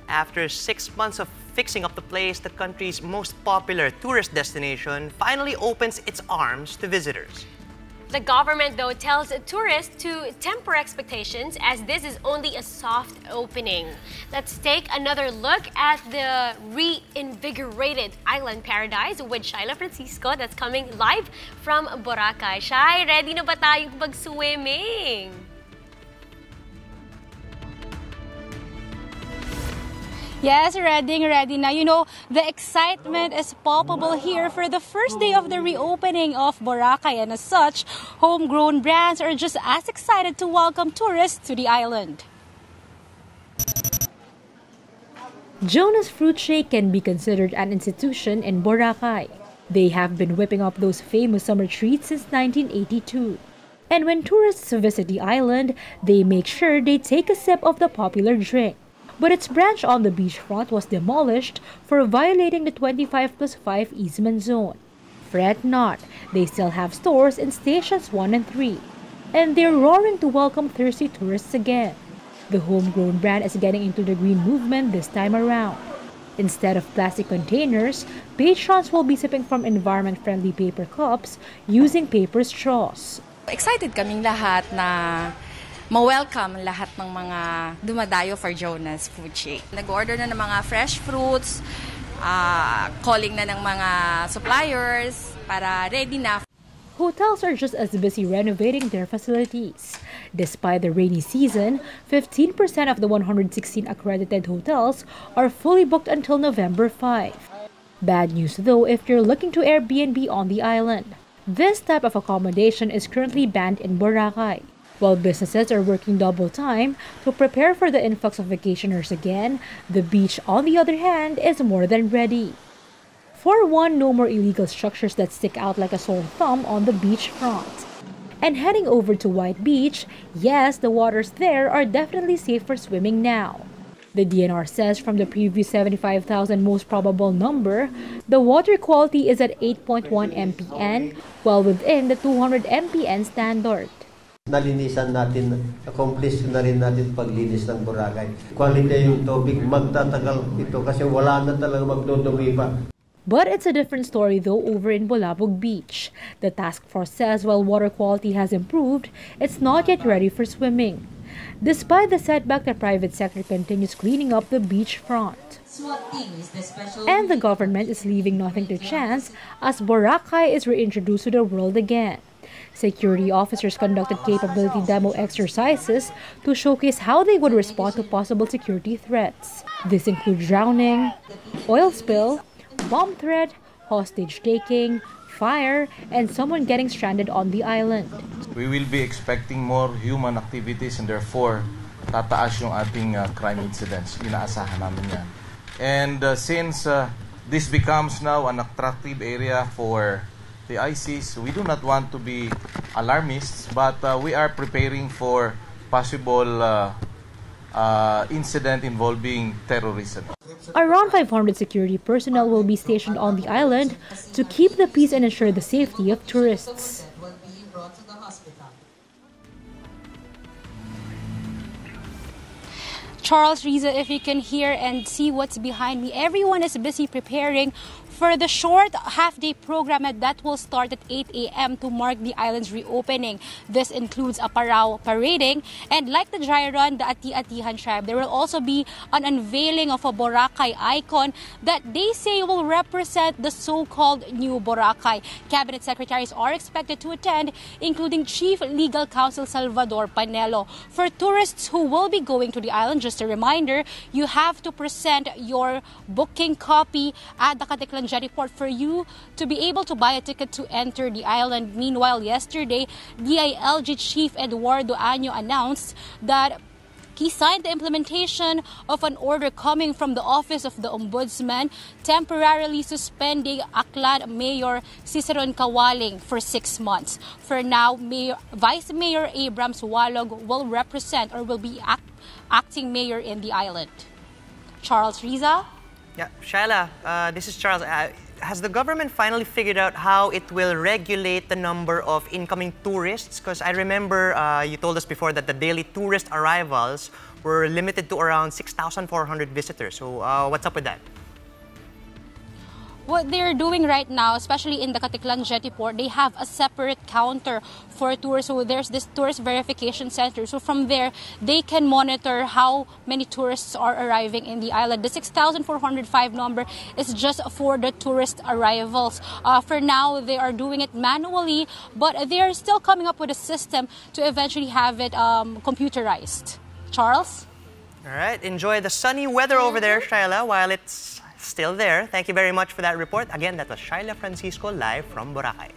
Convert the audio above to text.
After 6 months of fixing up the place, the country's most popular tourist destination finally opens its arms to visitors. The government, though, tells tourists to temper expectations as this is only a soft opening. Let's take another look at the reinvigorated island paradise with Shyla Francisco that's coming live from Boracay. Shy, ready na ba tayo mag-swimming? Yes, ready na. You know, the excitement is palpable here for the first day of the reopening of Boracay, and as such, homegrown brands are just as excited to welcome tourists to the island. Jonas Fruit Shake can be considered an institution in Boracay. They have been whipping up those famous summer treats since 1982. And when tourists visit the island, they make sure they take a sip of the popular drink. But its branch on the beachfront was demolished for violating the 25+5 easement zone. Fret not, they still have stores in stations 1 and 3. And they're roaring to welcome thirsty tourists again. The homegrown brand is getting into the green movement this time around. Instead of plastic containers, patrons will be sipping from environment-friendly paper cups using paper straws. Excited kaming lahat na ma-welcome lahat ng mga dumadayo for Jonas Fruit Shake. Nag-order na ng mga fresh fruits, calling na ng mga suppliers para ready na. Hotels are just as busy renovating their facilities. Despite the rainy season, 15% of the 116 accredited hotels are fully booked until November 5. Bad news though if you're looking to Airbnb on the island. This type of accommodation is currently banned in Boracay. While businesses are working double time to prepare for the influx of vacationers again, the beach, on the other hand, is more than ready. For one, no more illegal structures that stick out like a sore thumb on the beach front. And heading over to White Beach, yes, the waters there are definitely safe for swimming now. The DNR says from the previous 75,000 most probable number, the water quality is at 8.1 mpn, well within the 200 mpn standard. Nalinisan natin, accomplish na rin natin paglinis ng Boracay. Quality yung tubig, magtatagal ito kasi wala na talaga magdudumi pa. But it's a different story though over in Bulabog Beach. The task force says while water quality has improved, it's not yet ready for swimming. Despite the setback, the private sector continues cleaning up the beach front. And the government is leaving nothing to chance as Boracay is reintroduced to the world again. Security officers conducted capability demo exercises to showcase how they would respond to possible security threats. This includes drowning, oil spill, bomb threat, hostage taking, fire, and someone getting stranded on the island. We will be expecting more human activities and therefore tataas yung ating crime incidents. Inaasahan namin yan. And since this becomes now an attractive area for the ISIS, we do not want to be alarmists, but we are preparing for possible incident involving terrorism. Around 500 security personnel will be stationed on the island to keep the peace and ensure the safety of tourists. Charles, Riza, if you can hear and see what's behind me, everyone is busy preparing for the short half-day program that will start at 8 a.m. to mark the island's reopening. This includes a parao parading, and like the dry run, the Ati-Atihan tribe, there will also be an unveiling of a Boracay icon that they say will represent the so-called new Boracay. Cabinet secretaries are expected to attend, including Chief Legal Counsel Salvador Panelo. For tourists who will be going to the island, just a reminder, you have to present your booking copy at the Katiklan Port for you to be able to buy a ticket to enter the island. Meanwhile, yesterday, DILG Chief Eduardo Anew announced that he signed the implementation of an order coming from the Office of the Ombudsman temporarily suspending Aklan Mayor Ciceron Kawaling for 6 months. For now, Vice Mayor Abrams Walog will represent or will be acting mayor in the island. Charles, Riza? Yeah, Shyla, this is Charles. has the government finally figured out how it will regulate the number of incoming tourists? Because I remember you told us before that the daily tourist arrivals were limited to around 6,400 visitors. So what's up with that? What they're doing right now, especially in the Katiklan Jetty Port, they have a separate counter for tours. So there's this tourist verification center. So from there, they can monitor how many tourists are arriving in the island. The 6,405 number is just for the tourist arrivals. For now, they are doing it manually, but they are still coming up with a system to eventually have it computerized. Charles? All right, enjoy the sunny weather over there, Shaila, while it's still there. Thank you very much for that report. Again, that was Shaila Francisco live from Boracay.